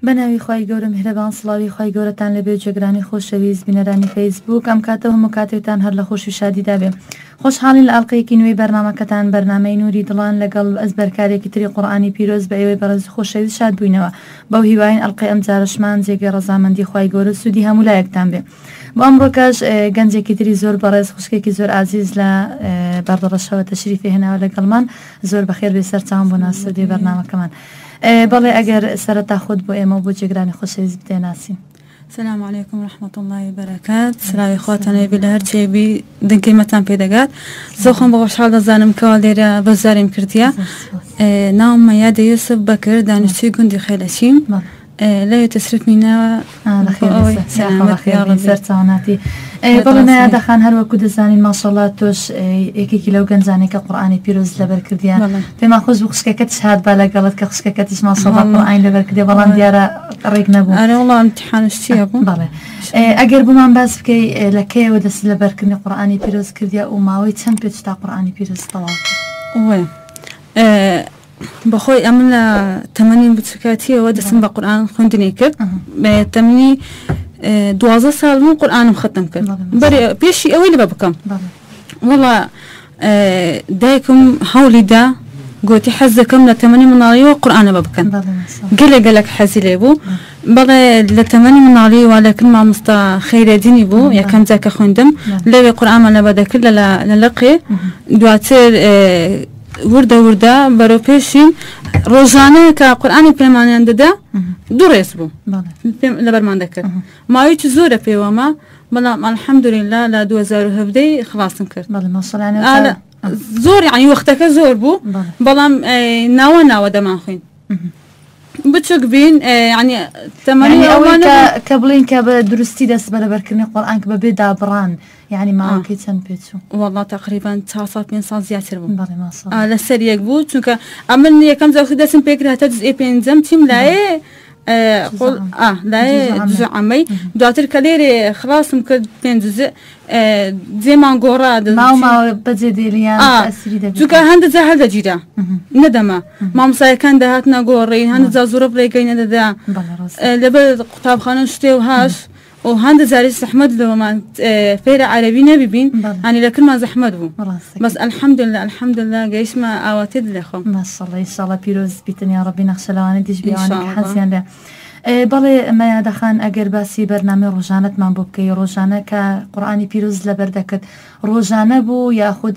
بەناوی خی گەورە میهرەبان سڵاوی خی گەورەتان لەبێ جێگرانی خۆشەویست بینەرانی فەیسبوک ئەم کاتەوە هەموو کاتێکتان هەر لە خۆشی شادیدا بێ خۆشحاڵین لە ئەڵلقەیەکی نوێی بەرنامەکەتان بەرنامەی نووری دڵان لەگەڵ ئەزبەرکارێکی تری قورئانی پیرۆز بە ئێوەی بەڕێز خۆشەویست شاد بووینەوە بەو هیواین ئەڵلقەی ئەم جارەشمان جێگەی ڕەزامەندی خی گەورە سوودی هەموو لایەکتان بێ بۆ ئەمڕۆکەش گەنجێکی تری زۆر بەڕێز خوشکێکی زۆر ئازیز لە بەردەڕەشەوە تەشریفی هێناوە لەگەڵمان زۆر بەخێر بێ سەرچاوم بۆ ناسەدی بەرنامەکەمان بەڵێ ئەگەر سەرەتا خۆت بۆ ئێمە بۆ جێگرانی خۆشەویست بتێناسین. السلام عليكم ورحمة الله وبركاته. سلاوی خواتانەی بێ لە هەر جێبی دنگەیمەتان پێدەگات زۆخۆم بە خۆشحاڵ دەزانم کەوا لێرە بەزاریم کردیە ناوم مەیادە یوسف بەکر دانیشتووی گوندی خێلەچیم لەوێ تەسریف مینەوە سەرچاوەتی بەڵێ نایادەخان هەروەکو دەزانین ماشەڵڵا تۆش یەکێکی لەو گەنجانێکە قورئانی پیرۆز لەبەر کردیان پێما خۆش بوو خوشکەکەت هات با لەگەڵت کە خوشکەکەتیش ماشەڵڵا قورئان لەبەر کردی بەڵام دیارە ڕێک نەبوو. ئەرێ وەڵام ئیمتیحانش چییە بوو؟ بەڵێ ئەگەر بمان باس بکەی لە کەیەوە دەست لەبەرکردنی قورئانی پیرۆز کردیا و ماوەی چەند پێ تا قورئانی پیرۆز تەواو کرد؟ بەخۆی ئەمن لە تەمەنی بچکاتیەوە دەستم بە قورئان خوێندنی کرد تەمەنی 12 ساڵ بوو قورئانم ختم کرد پێشی ئەوەی لەبە بکەم وەڵا دایکم هەوڵیدا گوتی حەز دەکەم لە تەمەنی مناڵیەوە قورئانە بە بکەن گەلێک حەزی لێ بوو بەڵێ لە تەمەنی مناڵی والەکن مامۆستا خەیرەدینی بوو یەکەم جا کە خوێندم لەوێ قورئانمان لەبە دەکرد لە لەقێ دواتر وردە بەرەو پێشین ڕۆژانە کە قورئانی پێمانیان دەدا دوو ڕێز بوو لەبەرمان دەکرد ماوەیەکی زۆرە پێوەمە بەڵام ئەلحەمدولیلا لە 2017 خڵاسم کرد زۆر یعنی وەختەکە زۆر بوو بەڵام ناوە دەمان خوێن بچووک بین یعنی تەمەنی ئەوانە کە بڵین کە بە دروستی دەست بەرەبەرکردنی قورئان کە بەبێ دابڕان یعنی ماوەکەی چەند پێچوو؟ وەڵڵا تقریبا 4 ساڵ زیاتر بوو لەسەر یەک بوو چونکە ئەمن یەکەم جا دەستم پێ کرد هەتا جزئی پێنجەم تیم لایێ لایێ جزء عەمەی دواتر کە لێرێ خڵاسم کرد 5 جزء جێمان گۆڕا بەجێ دێریان چونکە هەندە جا هەردەگیرا نەدەما مامۆسایەکان دەهات نەگۆڕین هەندە جا زۆرە بڕێگەی نەدەدا لەبەر قوتابخانە شتێ و هاش و هەندە جاری زەحمەت لەوەمان فێرە عەرەبی نەبیبین هەنی لەکرمان زەحمەت بوو بەس ئەلحەمدولیلا گەیشتمە ئاواتێ دلێخۆم ماشەڵڵا ئینشاڵڵا پیرۆز بیتن یا ڕەبی نەخشە لەوانە دیش بیوانێک حەزیان لێ بەڵێ مەیادەخان ئەگەر باسی بەرنامەی ڕۆژانەتمان بۆ بکەی ڕۆژانە کە قورئانی پیرۆز لەبەر دەکرد ڕۆژانە بوو یاخود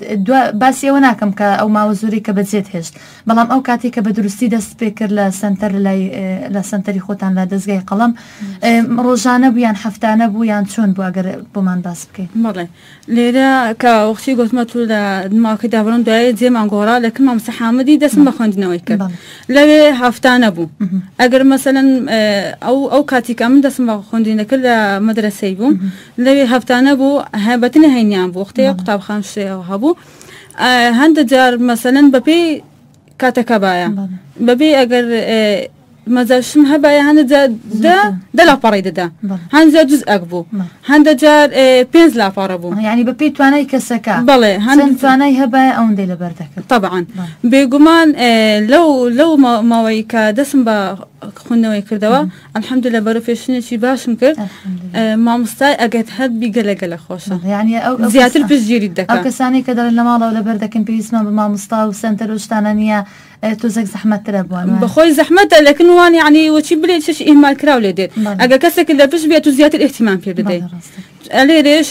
باسی ئەوە ناکەم کە ئەو ماوە زۆری کە بەجێت هێشت بەڵام ئەو کاتێک کە بە دروستی دەست پێ کرد لە سنتەر لە سنتەری خۆتان لە دەستگای قەڵەم ڕۆژانە بوو یان هەفتانە بوو یان چۆن بوو ئەگەر بۆمان باس بکەیت؟ بەڵێ لێرە کە وەختی گوتمە تو لە ماوەکەی دابڕم دوایە جێمان گۆڕا لە کرد مامۆستا حامەدی دەستم بە خوێندنەوەی کرد لەوێ هەفتانە بوو ئەگەر مەسەلەن ئەو کاتی کە من دەستم بە خوێندنەکرد لە مەدرسەی بووم لەوێ هەفتانە بوو هەبەتنە هەینیان بوو وەختەیە قوتابخان شتێەوە هەبوو هەندە جار مەسەلەن بەپێی کاتەکە باە بەبێ ئەگەر مەزەشم هەبایە هەندە دە لاپەڕی دەدا هەندە جزئەک بوو هەندە جار 5 لاپەڕە بوو یعنی بەپێی توانای کەسەکە بەڵێ هەندە توانای هەبایە ئەوەندەی لەبەر دەکرد طبعاً بێگومان لەو ماوەی کە دەستم بە خوێندنەوەی کردەوە ئەلحەمدولیلا بەرەو پێشنێکی باشم کرد مامۆستای ئەگەت هەت بیگەلە خۆشە یعنی زیاتر پشتگیری دەکات ئەو کەسانی کە دەڵێن لە ماڵەوە لەبەر دەکەن پێویستمان بە مامۆستا و سەنتەر و شتانە نییە تۆزێک زەحمەتترە بووە بەخۆی زەحمەتە لەکنوان یعنی وەچی بڵێ چش ئیهمال کراو لێ دێت ئەگە کەسێک لە پشت بێت و زیاتر ئیحتیمام پێ بدەیت لێرێش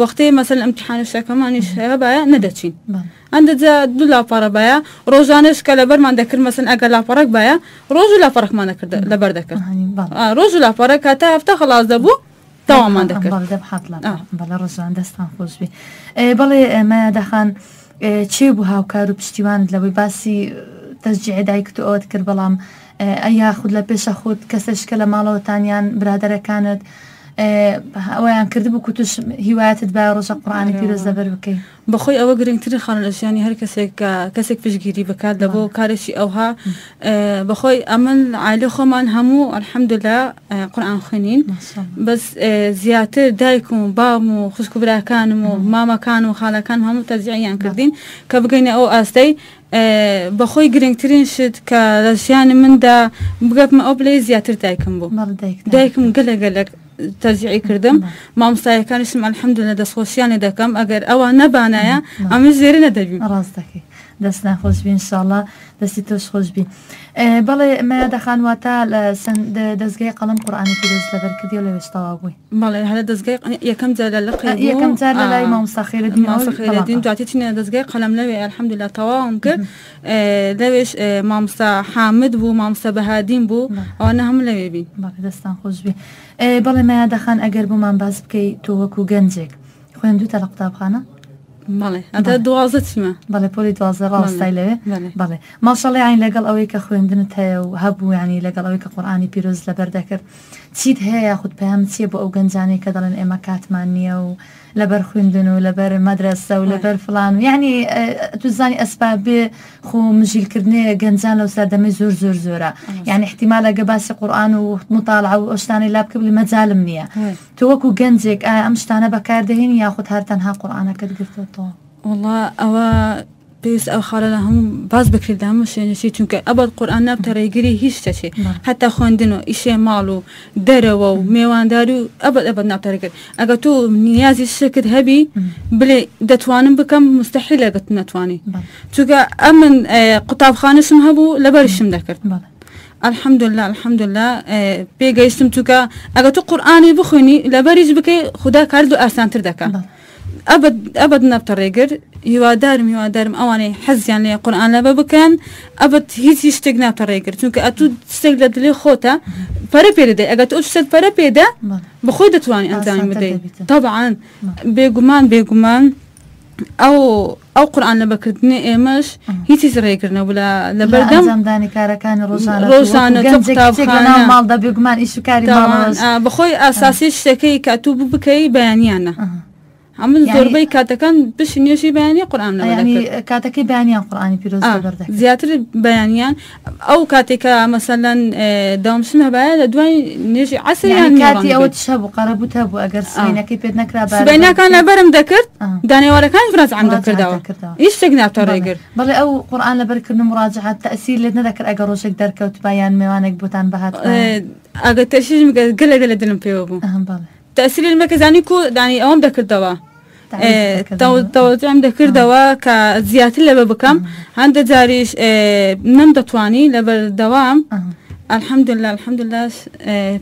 وەختەی مەسەلەن ئیمتیحانەکەمانیش هەبایە نەدەچین هەندە جا دوو لاپەڕە باە ڕۆژانش کە لەبەرمان دەکرد مەسەلەن ئەگەر لاپەڕێک باە ڕۆژ و لاپەڕێکمان دەکرد لەبەر دەکرد ڕۆژ و لاپەڕە کاتە هەفتە خلاص دەبوو تاوامان دەکرد بەڵێ ڕۆژان دەستان خۆش بێ بەڵێ مەیادەخان چێ بوو هاوکار و پشتیوانت لەوەی باسی تەشجیع دایکت و ئەوت کرد بەڵام ئەیا خود لە پێشە خۆت کەسەشکە لە ماڵەوەتانیان برادەرەکانت ئەویان کردبوو کو توش هیوایەتت با ڕۆژە قورئانی پیرۆز لەبەر بکەی بەخۆی ئەوە گرنگترین خانە لە ژیانی هەر کەسێک پشتگیری بکات لە بۆ کارێکی ئەوها بەخۆی ئەمن عایلە خۆمان هەموو ئەلحەمدولیلا قورئان خوێنین بەس زیاتر دایکم و بام و خوشک و براکانم و مامەکان و خاڵەکانم هەموو تەرجیعیان کردین کە بگەینە ئەو ئاستەی بخوي گرنگترین شد که لشیان من دا بگم ما آبله زیاتر دایکم بو دایکم گله ترجیعی کردم مامستای کانشم الحمدلله دست خوشیانی دکم اگر او نبانایا اما زیری نداریم راستکی دست نخوش بی انشالله دستی توش خوش بی بله ما دخان واتا دزگای قلم قرآنی پیروز لبر کردی و لوش طواقوی بله هلا دزگای یکم زال لقی یکم زال لای مامستا خیر دین خیر دین دعاتی تینه دزگای قلم لوی الحمدلله طواقم کرد لوش مامستا حامد بو مامستا بهادین بو آنها هم لوی بی بله دستان خوش بی بله ما دخان اگر بو من باز بکی تو وکو گنجک خویم دو تل قطابخانه بله هذا دوازت ما بله پولی دوازه راستای لوی بله ماشاءالله يعني لقل اوی که خویندنت هیا و هبو يعني لقل اوی که قرآنی پیروز لبر دکر چیت هیا خود پیام چیه بو او گنجانی که دلن اما کاتمانیه و لبر خويندن ولبر مدرسة ولبر فلان يعني تزاني أسباب خو مجيل كرني جنزان لو سردمي زور زورة يعني احتمال قباسي قرآن ومطالعة وأشتاني لاب قبل مجال منيا توكو جنزك أمشتانا بكار دهين ياخد هارتنها قرآن كد قرتو والله أو بس أو خالهم باز بكري دهم شيء چونك أبد قرآن نبتري يجري هيش شيء حتى خوندنو إشي مالو درو ميوان دارو أبد نبتري يجري أجتو نيازي الشركة هبي بلي دتوانم بكم مستحيل أجت نتواني چونك أمن قطاب خانس مهبو لبرشم ذكرت الحمد لله بيجيستم چونك أجتو قرآني بخوني لبريج بكي خدا كاردو أرسان تردك أبد نبتريجر يوادارم أواني حز يعني قرآن لبا بكان أبد هيك يشتغل نبتريجر چونك أتو تستغل دلي خوتا فرا بيرده أجا تقول شد فرا بيده بخود تواني أنزاني مدي طبعا بيجمان أو قرآن لبا كردني إيمش هيك يزريجرنا ولا لبردم لا داني كان روزانة تقطع خانة مال ده بيجمان إيشو كاري طبعا بخوي أساسي الشكي كأتو بكي بيانيانا عمل يعني زوربي كاتكان بش نيشي بياني قرآن لبردك يعني كاتكي بيانيان قرآني بيروز لبردك زياتر بيانيان أو كاتكا مثلا دوم شمه بايا دوين نيشي عسل يعني كاتي أو تشابو قربو تابو أجر سبينا كي بيدنا كرا بارد سبينا كان لبرم ذكرت داني ورا كان فراز عم ذكر دوا إيش تقنع بتريجر بله أو قرآن لبرك مراجعة تأثير لنا ذكر أجر وشك درك وتبيان ميوانك بوتان بهات أجر تأشيج قلة دلم فيوبو بله تأثير المركزاني كو داني أوم ذكر دوا توزيع ذكر دوا كزيادة لبا بكم عند جاريش نم دتواني لبا دوام الحمد لله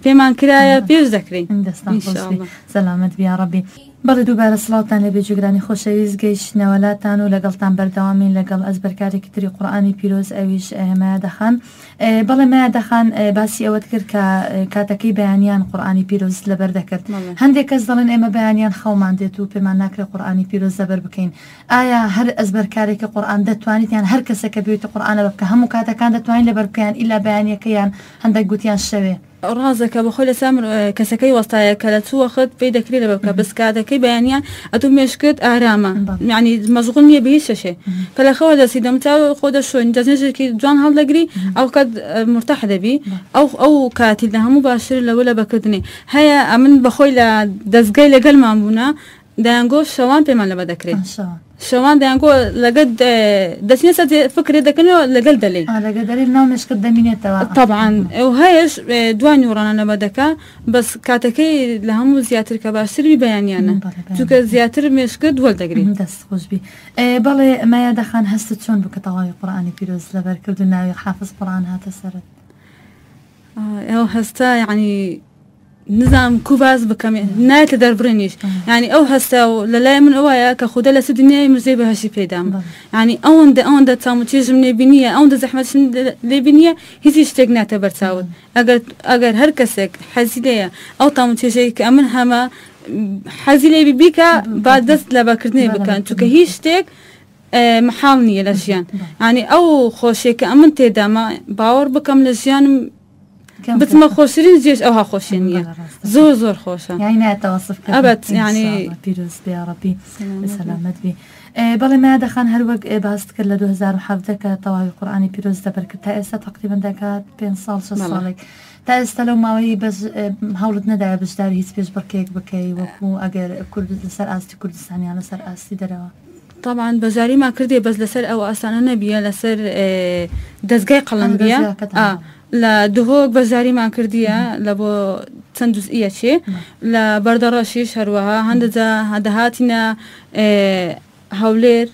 بيمان كرايا بيش ذكري إن شاء الله سلامت بيا ربي بەڵێ دووبارە سڵاوتان لەبێ جوگرانی خۆشەویست گەیشتنەوەلاتان و لەگەڵتان بەردەوامین لەگەڵ ئەزبەرکارێکی تری قورئانی پیرۆز ئەویش مایا دەخان بەڵێ مایا دەخان باسی ئەوەت کرد کە کاتەکەی بەیانیان قورئانی پیرۆز لەبەر دەکرد هەندێک کەس دەڵێن ئێمە بەیانیان خەومان دێت و پێمان ناکرێت قورئانی پیرۆز لەبەر بکەین ئایا هەر ئەزبەرکارێکی قورئان دەتوانێت یان هەر کەسێکە بێتە قورئان لەبەر بکە هەموو کاتەکان دەتوانین لەبەر بکەیان ئیلا بەیانیەکەیان هەندێک گوتیان شەوێ رازك بخول سامر كسكي وسطايا كلت وقت بيدك لي لبكا بس كادكي بيانيا اتو مشكت ارامه يعني مشغول مية بهيش شيء كلا خودا سيدم تا خودا شو انت كي جوان هالدغري او قد مرتاح دبي او كاتل لها مباشر لولا بكدني هيا امن بخول دزغي لقل مامونا دانغو شوان بمان لبدكري شوان دانكو لقد دسنيسة فكرة دكنو لقل دليل لقل دليل نوع مش قدامين طبعا وهايش دوان يورانا لبدكا بس كاتكي لهم زياتر كباشر ببيانيانا چونك زياتر مش قد ولدقري دست خوش بي بالي ما يدخان هست شون بكتواي قرآني بيروز لبر كردنا حافظ قرآن هاتا سرد او هستا يعني نظام كوباز بكم نايت دربرنيش يعني او هسه لا من اوايا كخوده لسدنيا مرزي بهاشي بيدام يعني اون ده تامو تيج من بنيه اون ده زحمه لي بنيه هي اشتقنا تبرتاود اگر هر كسك حزيله او تامو تيجي كامن هما حزيله بيكا بعد دست لبكرتني بكان تو كهيشتك محاولني الاشياء يعني او خوشي كامن تداما باور بكم الاشياء بتما خوشين زيش أوها خوشينية زور خوشة يعني ما توصف أبد يعني بيروز بيا ربي سلامت بي بەڵێ ما دەخان هەروەک باست کرد لە 2017 کە تەواوی قورئانی پیرۆز دەبەرکرد تا ئێستا تقریبا دەکات 5 ساڵ 6 ساڵێک تا ئێستا لەو ماوەی هەوڵت نەدایە بەشداری هیچ پێشبڕکێک بکەی وەکو ئەگەر کورد لەسەر ئاستی کوردستانیان لەسەر ئاستی دەرەوە طبعا بەزاری ما کردێ بەس لەسەر ئەو ئاسانە نەبیە لەسەر دەستگای قەڵەم بیە لە دهۆک بەزاری ما کردیە لە بۆ چەند جزئیە چێ لە بەردەڕەشیش هەروەها هەندەجا دەهاتینە هەولێر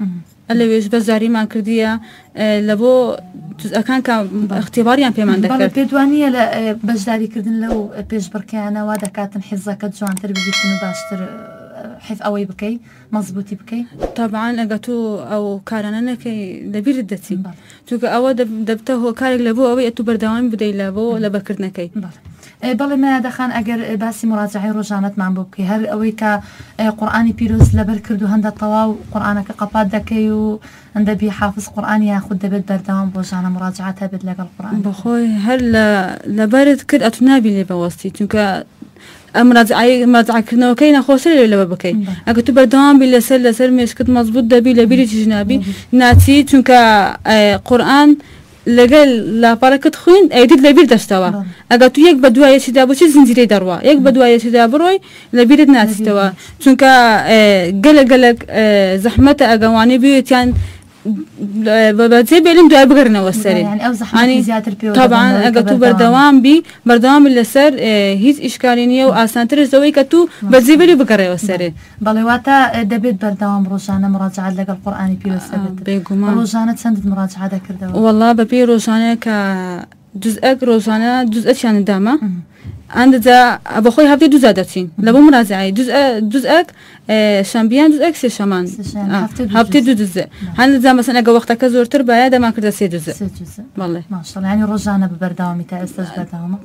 لەوێش بەزاری ما کردیە لە بۆ جزئەکان کە اختیباریان پێمان دەکرد پێدوانیە لە بەشداریکردن لەو پێشبڕکیانەوە دەکاتن حیزەکەت جوانتر ببیتن و باشتر حیف ئەوەی بکەی مەزبوطی بکەی طبعا ئەگە تۆ ئەو کارانە نەکەی لەبیرت دەچی چونکە ئەوە دەبتە هۆکارێک لە بۆ ئەوەی تو بەردەوام بدەی لە بۆ لە بەکردنەکەی بەڵێ مەیادەخان ئەگەر باسی مراجعەی ڕۆژانەتمان بۆ بکەی هەر ئەوەی کە قورئانی پیرۆز لەبەر کرد و هەندە تەواو قورئانەکە قەپات دەکەی و هەندە بی حافظ قورئانی یاخود دەبێت بەردەوام ڕۆژانە مراجعەت هەبێت لەگەڵ قورئان بەخۆی هەر لەبەرت کرد ئەتو نابی لێ بەوەستی چونکە مراجعەکردنەوەکەی نەخۆشە لەوە بکەی ئەگە تو بەردەوام بی لەسەر مێشکت مەزبوط دەبی لە بیرێکی ژنابی ناچی چونکە قورئان لەگەل لاپارەکەت خوێن ئەیدیت لەبیر دەستەوە ئەگە تو یەک بە دوایەکیدا بچی زنجیرەی دەڕوا یەک بە دوایەکیدا بڕۆی لەبیرت ناچیتەوە چونکە گەلک زەحمەتە ئەگەوانەی بوێتیان بەجێ بێنن دوای بگەڕنەوە سەرێ طبعا ئەگە تو بەردەوام لەسەر هیچ ئیشکالی نییە و ئاسانترش ئەوەی کە تو بەجێ بێری بگەڕێەوە سەرێ بەڵێ واتە دەبێت بەردەوام ڕۆژانە مراجعەت لەگەڵ قورئانی پیرۆز بێگومان ڕۆژانە چەندت مراجعە دەکردەوە وەڵا بەپێی ڕۆژانە کە جزئەک ڕۆژانە جزئەکیان داما ئەندەجا بەخۆی هەفتەی دووزا دەچین لە بۆ مراجعەی جزئەک شەمبیان جزئەک سێ شەمان هەفتەی دوو جزء هەندەجا مەسەن ئەگە وەختەکە زۆرتر باید دەمان کردە سێ جزء بەڵێ ماشەڵڵا یعنی ڕۆژانە بەردەوامی تا ئێستاش بەردەوامە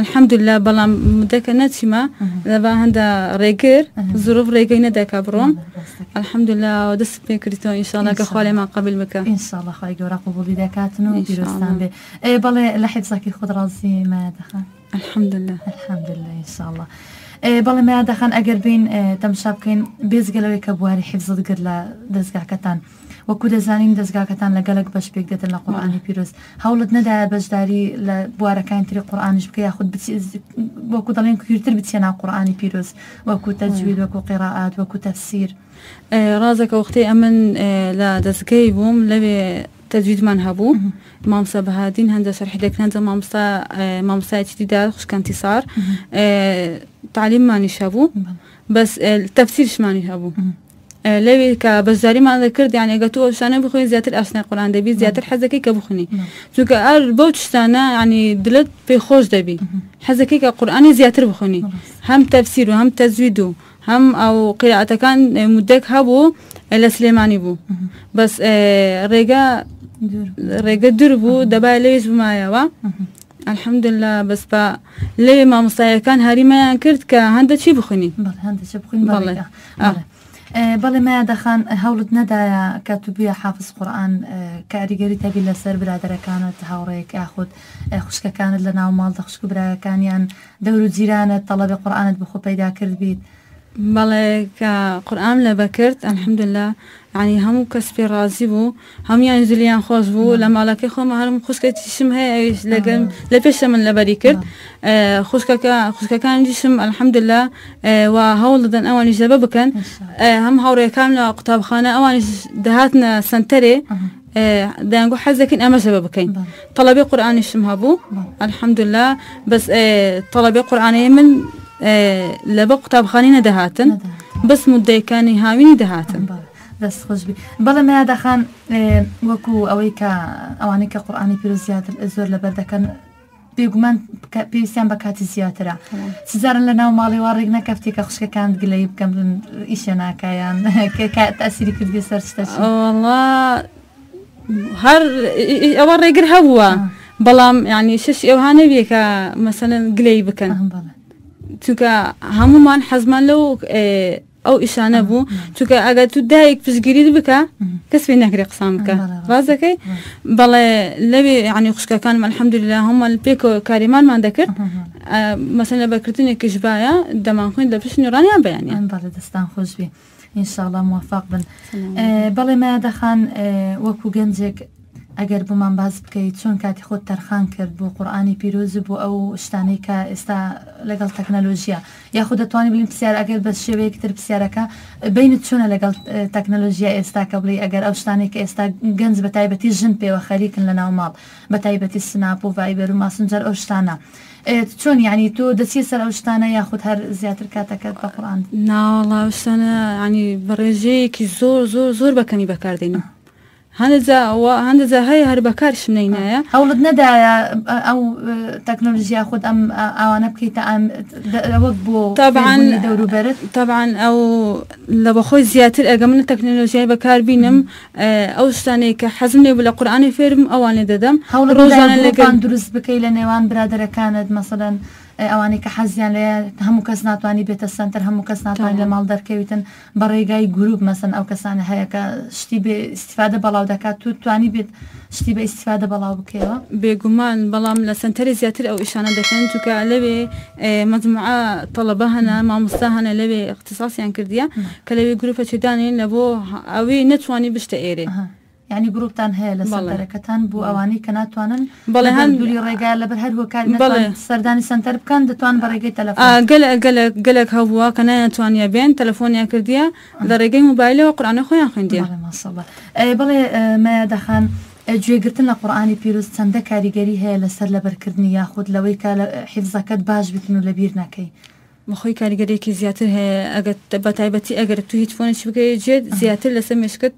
الحەمدوللا بەڵام مدەکە نەچیمە لەبا هەندە ڕێگر زۆرۆڤ ڕێگەی نەدەکا بڕۆم الحەمدوللا دەست پێ کردیتەوە ئینشاڵڵا کە خوا لێمان قەبول بکە ئینشاڵڵا خوای گەورە قبوڵی دەکاتن و پیرۆستان بێ بەڵێ لە حیفزەکی خۆت ڕازی مەیادەخان الحەمدوللا ئینشاءڵڵا بەڵێ مەیادەخان ئەگەر بین تەماشا بکەین بێزگەلەوەی کە بواری حیفزت گرت لە دەستگاکەتان وەکو دەزانین دەستگاکەتان لە گەلک بەش پێک دێتن لە قورئانی پیرۆز هەوڵت نەدایە بەشداری لە بوارەکانی تری قورئانیش بکە یاخود وەکو دەڵێن کوێرتر بچێنە قورئانی پیرۆز وەکو تەجوید وەکو قیراءات وەکو تەفسیر ڕازەکە وەختەی ئەمن لە دەستگای بووم لەوێ تەجویدمان هەبوو مامۆستا بەهادین هەندە شەرحی دەکرد هەندە مامۆستایەکی دیدار خوشکە انتیسار تعلیممانیش هەبوو بەس تەفسیرشمانی هەبوو لەوێ کە بەشداریمان دەکرد یانێ ئەگە تۆ شانە بخوێنی زیاتر ئاشنای قورئان دەبی زیاتر حەزەکەی کە بخوێنی چونکە ئەر بەو شتانە ینی دلت پێی خۆش دەبی حەزەکەی کە قورئانی زیاتر بخوێنی هەم تەفسیر و هەم تەجوید و هەم ئەو قیراءەتەکان مودەک هەبوو لە سلێمانی بوو بەس ڕێگە دوور بوو دەبای لەوێش بمایەوە الحەمدوللا بەس بە لەوێ مامۆستایەکان هەریمەیان کرد کە هەندە چی بخوێنی بەڵێ مەیادەخان هەوڵت نەدایە کە تو بیا حافظ قورئان کاریگەری تەبی لەسەر برادەرەکانت هاوڕێک یاخود خوشکەکانت لە ناو ماڵ خوشک و برایەکانیان دەور و جیرانت تەڵەبی قورئانت بخۆ پەیدا کرد بیت بەڵێ کە قورئان لەبە کرد الحەمدوللا ینی هەموو کەس پێ ڕازی بوو هەمویان زلیان خۆش بوو لە ماڵەکەی خۆمە هەرم خوشکێکیشم هەیە لە پێشە من لەبەری کرد خوشکەکانیشم الحەمدوللا و هەوڵ دەدەن ئەوانیش لەبە بکەن هەم هاوڕێکان لە قوتابخانە ئەوانیش دەهاتنە سنتەرێ دەیانگو حەزەکەین ئەمەش لەبە بکەین تەڵەبی قورئانیشم هەبوو الحەمدوللا بەس تەڵەبی قورئانەی من لە بە قوتابخانەی نەدەهاتن بەس مودەیەکانی هاوینی دەهاتن دەست خۆشبی بەڵێ مەیادەخان وەکو ئەوەی کە ئەوانەی کە قورئانی پیرۆز زۆر لەبەر دەکەن بێگومان پێویستیان بە کاتی زیاترە سزارن لە ناو ماڵی وا ڕێک نەکەفتی کە خوشکەکان گلەی بکەم ئیشە ناکایان تەسیری کردی سەر شتەچی هەر ئەوە ڕێگر هەبووە بەڵام ینی شش ئێوە نەبیە کە مەسەلەن گلەی بکەن چونکە هەمومان حەزمان لەو ئەو ئیشانە بوو چونکە ئەگەر تو دایک پشتگیریت بکە کەس پێ ناکرێ قسان بکە ڕازەکەی بەڵێ لەوێ ینی خوشکەکانم الحەمدوللا هەمووان پێک کاریمانمان دەکرد مەسەلەن لە بەرکردنێکیش باە دەمان خوێن لە پشت نوێڕانیان بەیانیان بەڵێ دەستان خۆشبی ئینشاءڵڵا موفق بن بەڵێ مەیادەخان وەکو گەنجێک ئەگەر بۆمان باز بکەیت چۆن کاتی خۆت تەرخان کرد بۆ قورئانی پیرۆز بۆ ئەو شتانەی کە ئێستا لەگەڵ تەکنەلۆژیە یاخود دەتوانین بڵین پرسیار ئەگەر بە شێوەیەکتر پرسیارەکە بینت چۆنە لەگەڵ تەکنەلۆژیا ئێستا کە بڵێ ئەگەر ئەو شتانێک کە ئێستا گەنج بە تایبەتی ژن پێوە خەریکن لە ناو ماڵ بە تایبەتی سناپ و ڤایبەر و ماسنجەر ئەو شتانە چۆن یعنی تۆ دەچی سەر ئەو شتانە یاخود هەر زیاتر کاتەکەت بە قورئان ناوەڵا ئەو شتانە ینی بە ڕێژەیەکی زۆر بەکەمی بەکاردێنم هەندێجا هەیە هەر بەکارشم نەینایە هەوڵت نەدایە ئەو تەکنۆلژیا خۆت ئەم ئەوانە بکەیتە وەک بۆ دەوروبەرت طبعاً ئەو لە بەخۆی زیاتر ئەگە منە تەکنۆلۆژیای بەکار بینم ئەو شتانەی کە حەزم لێ بوو لە قورئانی فێرم ئەوانێ دەدەم ڕۆژانە لەگەڵ دروست بکەی لە نێوان برادەرەکانت مەسەڵەن ئەوانەی کە حەزیان لێ هەموو کەس ناتوانانی بێتە سنتەر هەموو کەس ناتوانانی لە ماڵ دەرکەویتن بە ڕێگای گروپ مەسەن ئەو کەسانە هەیە کە شتی بێ ئیستیفادە بەڵاو دەکات تو توانی بێت شتی بە ئیستیفادە بەڵاو بکەوە بێگومان بەڵام لە سنتەری زیاتر ئەو ئیشانە دەکەن چونکە لەوێ مجموعە تەڵەبە هەنا مامۆستا هەنە لەوێ اختصاسیان کردیە کە لەوێ گروپە دانین لە بۆ ئەوەی نەتوانی بشتە ئێرێ یعنی گروپتان هەیە لە سەرەکەتان بۆ ئەوانەی کە ناتوانن دووری ڕێگای لەبەر هەر وەکار سەردانی سنتەر بکەن دەتوان بە ڕێگەی تەلەفۆن گەلک هەبووە کە نەتوانیا بێن تەلەفۆنیا کردیە لە ڕێگەی موبایلەوە قورئانە خۆیان خوێندیە بەڵێ مەیە دەخان گوێگرتن لە قورئانی پیرۆز چەندە کاریگەری هەیە لەسەر لەبەرکردنی یاخود لەوەی کە حیفزەکەت باش بتن و لەبیر نەکەی بەخۆی کاریگەرێکی زیاتر هەیە ئەگەر بە تایبەتی ئەگەر تو هیچ فۆنێکی بکەیت جێت زیاتر لەسەر مێشکت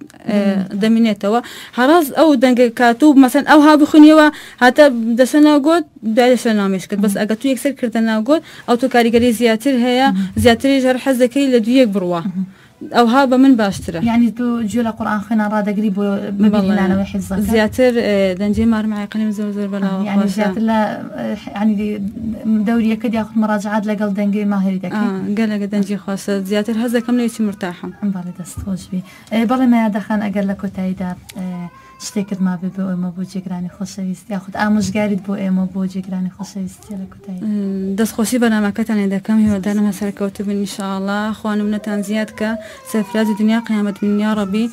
دەمینێتەوە هەڕاز ئەو دەنگە کاتوو مەسەن ئەو ها بخونیەوە هاتە دەسە ناوگۆت دایدەشە نامێشکت بەس ئەگەر تو یەکسەر کردە ناوگۆت ئەو تو کاریگەری زیاتر هەیە زیاتری ژەر حەز دەکەی لە دوویەک بڕوە ئەوها بە من باشترە یعنی تو گوێ لە قورئان خوێنان ڕادەگری بۆ ببینانەوەی حیفزەکە زیاتر دەنجێ مارمعی قەلیم زۆر بەڵاو زیاتر لە ینی دەوریەکە یاخود مەراجعات لەگەڵ دەنگی ماهری دەکەی گەلەگە دەنجی خۆسە زیاتر هەز دەکەم لێکی مرتاحم بەڵێ دەست خۆشبی بەڵێ مەیە دەخان ئەگەر لە کۆتاییدا شتێکت ما بێ بۆ ئێمە بۆ جێگرانی خۆشەویست یاخود ئامۆژگاریت بۆ ئێمە بۆ جێگرانی خۆشەویستی لە کوتایی دەستخۆشی بەنامەکەتان دەکەم هیوادارم هەسەرکەوتە بن ئینشاءالله خوا نمونەتان زیاد کە سەرفرازی دنیا قیامەت من یا ڕەبی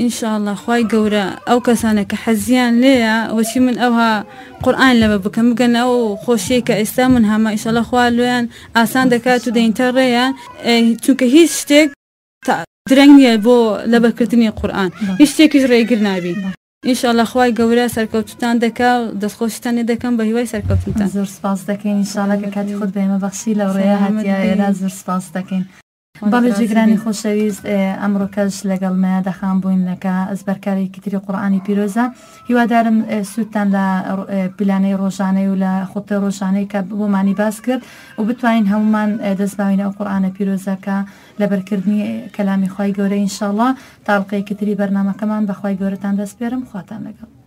ئینشاءالله خوای گەورە ئەو کەسانە کە حەزیان لێیە وەچی من ئەوها قورئان لەبە بکەم بگەن ئەو خۆشیە کە ئێستا من هەمە ئینشاءالله خوا لێیان ئاسان دەکات و دەینتە ڕێیان چونکە هیچ شتێک درەنگ نییە بۆ لەبەرکردنی قورئان هیچ شتێکیش ڕێگر نابی ئینشاءالله خوای گەورە سەرکەوتتان دەکا و دەستخۆشتانی دەکەم بە هیوای سەرکەوتنتان زۆر سپاس دەکەین ئینشاءالله کە کاتی خۆت بە ئێمە بەخشی لە ڕێیا هاتیە ئێرە زۆر سپاس دەکەین بەڵێ جێگرانی خۆشەویست ئەمڕۆکەش لەگەڵ مەیە دەخان بووین لەکە ئەزبەرکارێکی تری قورئانی پیرۆزە هیوادارم سوودتان لە پلانەی ڕۆژانەی و لە خۆتە ڕۆژانەی کە بۆمانی باس کرد و بتوانین هەمومان دەستباوینە ئەو قورئانە پیرۆزەکە لەبەرکردنی کەلامی خوای گەورە ئینشاءالله تاڵقەیەکی تری بەرنامەکەمان بەخوای گەورەتان دەست پێرم خواتان لەگەڵ